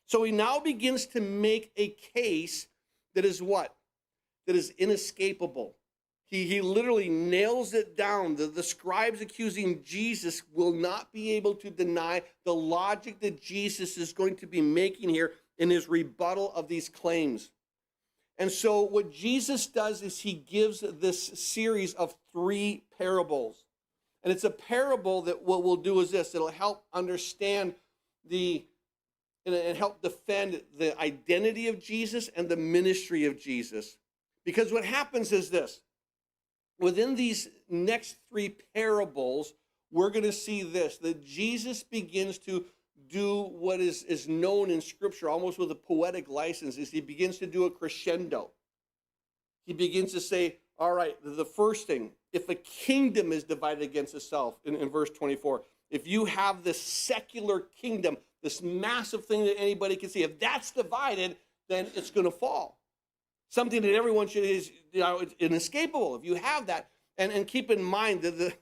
So he now begins to make a case that is what? That is inescapable. He literally nails it down. The scribes accusing Jesus will not be able to deny the logic that Jesus is going to be making here in his rebuttal of these claims. And so what Jesus does is he gives this series of 3 parables. And it's a parable that what we'll do is this. It'll help understand and help defend the identity of Jesus and the ministry of Jesus. Because what happens is this. Within these next 3 parables, we're going to see this, that Jesus begins to do what is known in Scripture, almost with a poetic license, is he begins to do a crescendo. He begins to say, all right, the first thing, if a kingdom is divided against itself, in verse 24, if you have this secular kingdom, this massive thing that anybody can see, if that's divided, then it's going to fall. Something that everyone should is, it's inescapable if you have that. And keep in mind that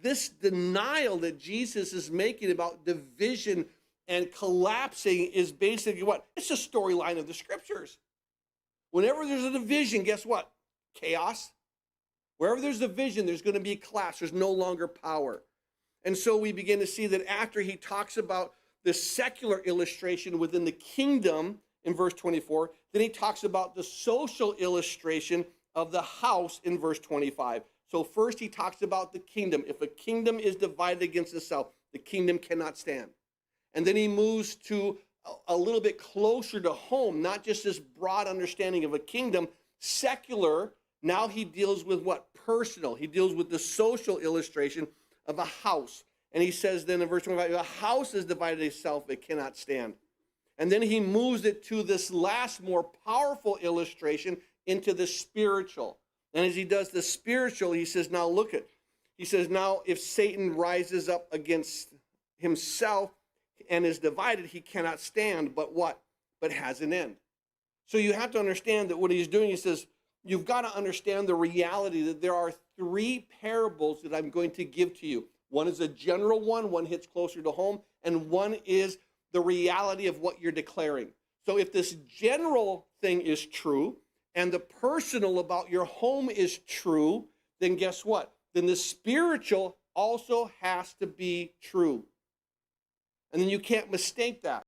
this denial that Jesus is making about division and collapsing is basically what? It's a storyline of the Scriptures. Whenever there's a division, guess what? Chaos. Wherever there's a division, there's going to be a collapse. There's no longer power. And so we begin to see that after he talks about the secular illustration within the kingdom in verse 24, then he talks about the social illustration of the house in verse 25. So first he talks about the kingdom. If a kingdom is divided against itself, the kingdom cannot stand. And then he moves to a little bit closer to home, not just this broad understanding of a kingdom, secular. Now he deals with what? Personal. He deals with the social illustration of a house. And he says then in verse 25, a house is divided itself, it cannot stand. And then he moves it to this last, more powerful illustration into the spiritual. And as he does the spiritual, he says, now look at, he says, now if Satan rises up against himself and is divided, he cannot stand, but what? But has an end. So you have to understand that what he's doing, he says, you've got to understand the reality that there are 3 parables that I'm going to give to you. One is a general one hits closer to home, and one is the reality of what you're declaring. So if this general thing is true, and the personal about your home is true, then guess what? Then the spiritual also has to be true. And then you can't mistake that.